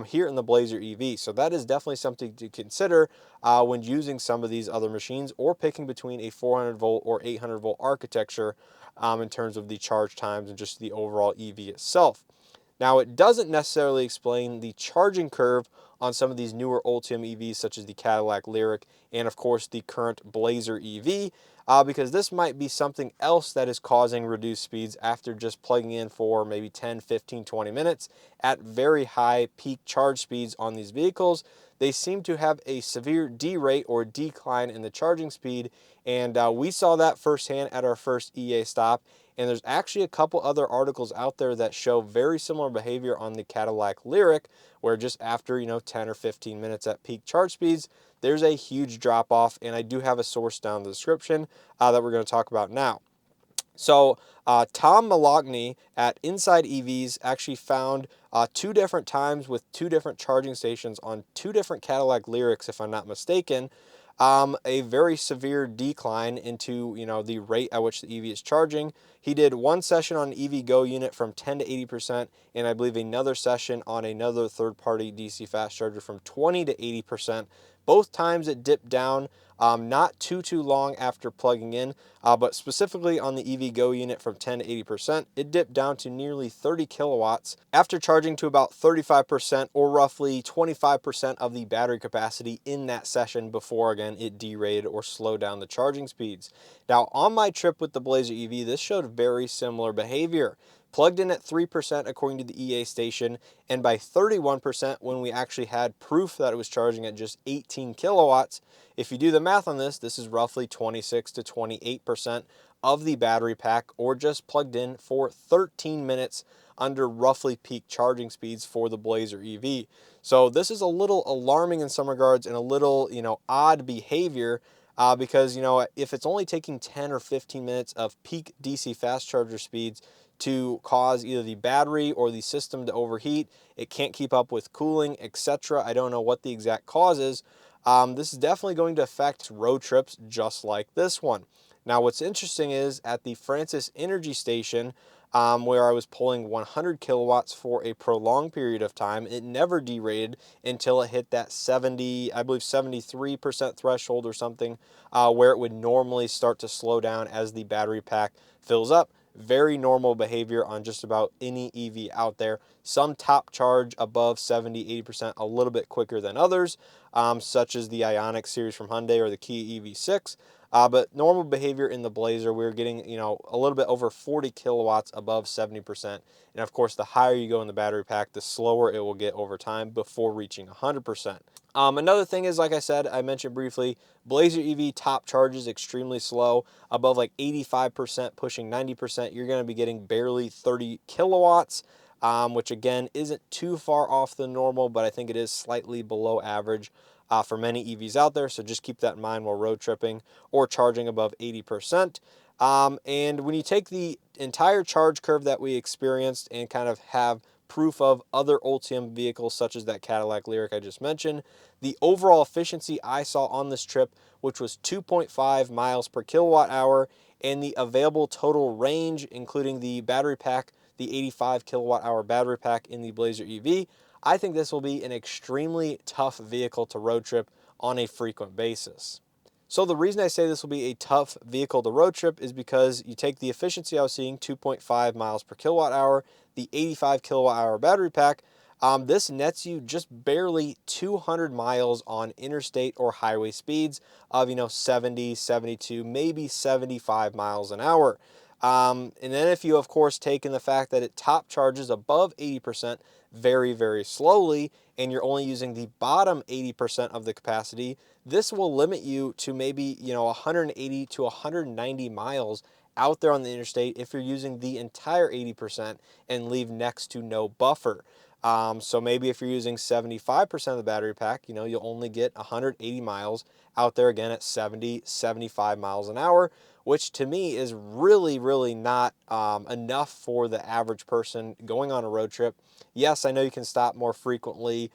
here in the Blazer EV. So that is definitely something to consider when using some of these other machines or picking between a 400 volt or 800 volt architecture in terms of the charge times and just the overall EV itself. Now, it doesn't necessarily explain the charging curve on some of these newer Ultium EVs, such as the Cadillac Lyriq and, of course, the current Blazer EV, because this might be something else that is causing reduced speeds after just plugging in for maybe 10, 15, 20 minutes at very high peak charge speeds on these vehicles. They seem to have a severe derate or decline in the charging speed, and we saw that firsthand at our first EA stop. And there's actually a couple other articles out there that show very similar behavior on the Cadillac Lyriq, where just after 10 or 15 minutes at peak charge speeds, there's a huge drop off. And I do have a source down in the description that we're going to talk about now. So Tom Malogny at Inside EVs actually found 2 different times with 2 different charging stations on 2 different Cadillac Lyriqs, if I'm not mistaken, a very severe decline into the rate at which the EV is charging. He did one session on an EV Go unit from 10 to 80%, and I believe another session on another third-party DC fast charger from 20 to 80%. Both times it dipped down, not too long after plugging in, but specifically on the EV Go unit from 10 to 80%, it dipped down to nearly 30 kilowatts after charging to about 35% or roughly 25% of the battery capacity in that session before, again, it derated or slowed down the charging speeds. Now, on my trip with the Blazer EV, this showed very similar behavior. Plugged in at 3% according to the EA station, and by 31% when we actually had proof that it was charging at just 18 kilowatts. If you do the math on this, this is roughly 26 to 28% of the battery pack, or just plugged in for 13 minutes under roughly peak charging speeds for the Blazer EV. So this is a little alarming in some regards and a little, odd behavior. Because, if it's only taking 10 or 15 minutes of peak DC fast charger speeds to cause either the battery or the system to overheat, it can't keep up with cooling, etc. I don't know what the exact cause is. This is definitely going to affect road trips just like this one. Now, what's interesting is at the Francis Energy Station, where I was pulling 100 kilowatts for a prolonged period of time. It never derated until it hit that 70, I believe 73% threshold or something, where it would normally start to slow down as the battery pack fills up. Very normal behavior on just about any EV out there. Some top charge above 70, 80% a little bit quicker than others, such as the Ioniq series from Hyundai or the Kia EV6. But normal behavior in the Blazer, we're getting, a little bit over 40 kilowatts above 70%. And of course, the higher you go in the battery pack, the slower it will get over time before reaching 100%. Another thing is, like I said, I mentioned briefly, Blazer EV top charge is extremely slow, above like 85%, pushing 90%. You're going to be getting barely 30 kilowatts, which again isn't too far off the normal, but I think it is slightly below average for many EVs out there. So just keep that in mind while road tripping or charging above 80%. And when you take the entire charge curve that we experienced and kind of have proof of other Ultium vehicles such as that Cadillac Lyriq I just mentioned, the overall efficiency I saw on this trip, which was 2.5 miles per kilowatt hour, and the available total range, including the battery pack, the 85 kilowatt hour battery pack in the Blazer EV, I think this will be an extremely tough vehicle to road trip on a frequent basis. So the reason I say this will be a tough vehicle to road trip is because you take the efficiency I was seeing, 2.5 miles per kilowatt hour, the 85 kilowatt hour battery pack, this nets you just barely 200 miles on interstate or highway speeds of, 70, 72, maybe 75 miles an hour. And then if you, of course, take in the fact that it top charges above 80% very, very slowly, and you're only using the bottom 80% of the capacity, this will limit you to maybe, 180 to 190 miles out there on the interstate if you're using the entire 80% and leave next to no buffer. So maybe if you're using 75% of the battery pack, you'll only get 180 miles out there again at 70, 75 miles an hour, which to me is really, really not enough for the average person going on a road trip. Yes, I know you can stop more frequently,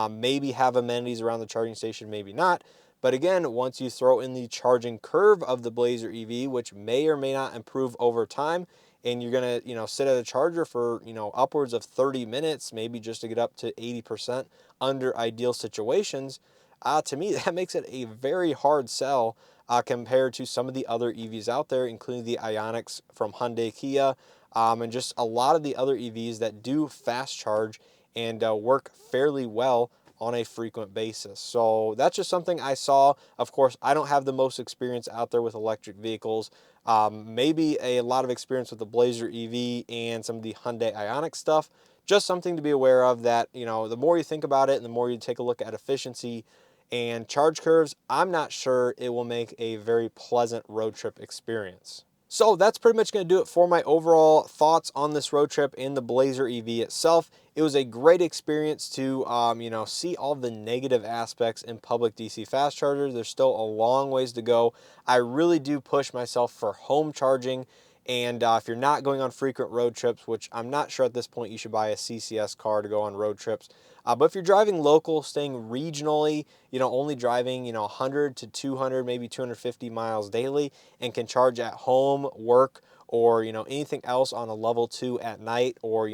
maybe have amenities around the charging station, maybe not. But again, once you throw in the charging curve of the Blazer EV, which may or may not improve over time, and you're going to, sit at a charger for, upwards of 30 minutes, maybe just to get up to 80% under ideal situations, to me, that makes it a very hard sell compared to some of the other EVs out there, including the Ioniqs from Hyundai, Kia, and just a lot of the other EVs that do fast charge and work fairly well on a frequent basis. So that's just something I saw. Of course, I don't have the most experience out there with electric vehicles. Maybe a lot of experience with the Blazer EV and some of the Hyundai Ioniq stuff. Just something to be aware of that, the more you think about it and the more you take a look at efficiency and charge curves, I'm not sure it will make a very pleasant road trip experience. So that's pretty much going to do it for my overall thoughts on this road trip and the Blazer EV itself. It was a great experience to, see all the negative aspects in public DC fast chargers. There's still a long ways to go. I really do push myself for home charging. And if you're not going on frequent road trips, which I'm not sure at this point you should buy a CCS car to go on road trips. But if you're driving local, staying regionally, only driving, 100 to 200, maybe 250 miles daily and can charge at home, work, or, anything else on a level 2 at night or,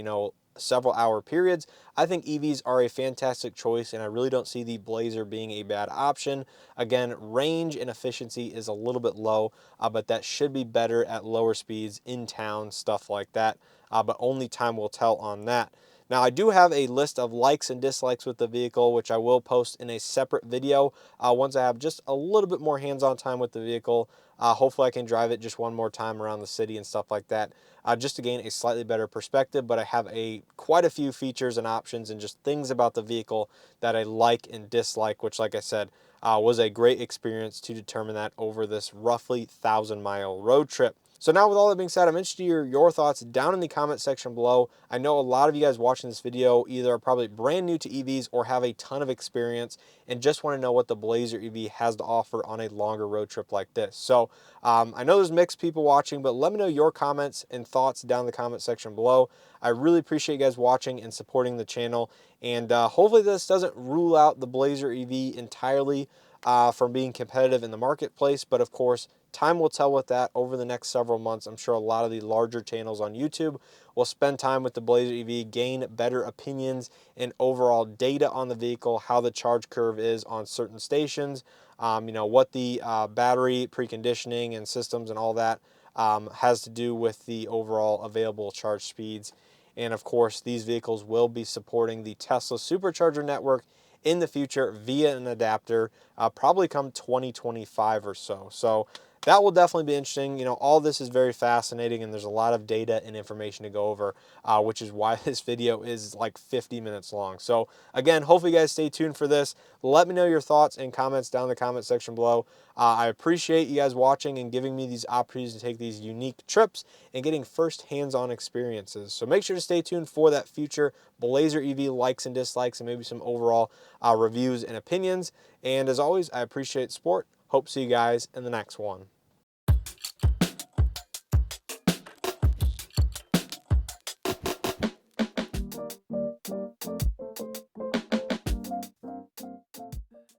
several hour periods, I think EVs are a fantastic choice, and I really don't see the Blazer being a bad option. Again, range and efficiency is a little bit low, but that should be better at lower speeds in town, stuff like that, but only time will tell on that. Now, I do have a list of likes and dislikes with the vehicle, which I will post in a separate video once I have just a little bit more hands-on time with the vehicle. Hopefully, I can drive it just one more time around the city and stuff like that, just to gain a slightly better perspective. But I have quite a few features and options and just things about the vehicle that I like and dislike, which, like I said, was a great experience to determine that over this roughly 1,000-mile road trip. So now with all that being said, I'm interested to hear your thoughts down in the comment section below. I know a lot of you guys watching this video either are probably brand new to EVs or have a ton of experience and just want to know what the Blazer EV has to offer on a longer road trip like this. So I know there's mixed people watching, but let me know your comments and thoughts down in the comment section below. I really appreciate you guys watching and supporting the channel. And hopefully this doesn't rule out the Blazer EV entirely. from being competitive in the marketplace. But of course, time will tell with that over the next several months. I'm sure a lot of the larger channels on YouTube will spend time with the Blazer EV, gain better opinions and overall data on the vehicle, how the charge curve is on certain stations, you know, what the battery preconditioning and systems and all that has to do with the overall available charge speeds. And of course, these vehicles will be supporting the Tesla supercharger network in the future via an adapter, probably come 2025 or so. So that will definitely be interesting. You know, all this is very fascinating, and there's a lot of data and information to go over, which is why this video is like 50 minutes long. So again, hopefully you guys stay tuned for this. Let me know your thoughts and comments down in the comment section below. I appreciate you guys watching and giving me these opportunities to take these unique trips and getting first hands-on experiences. So make sure to stay tuned for that future Blazer EV likes and dislikes and maybe some overall reviews and opinions. And as always, I appreciate support. Hope to see you guys in the next one.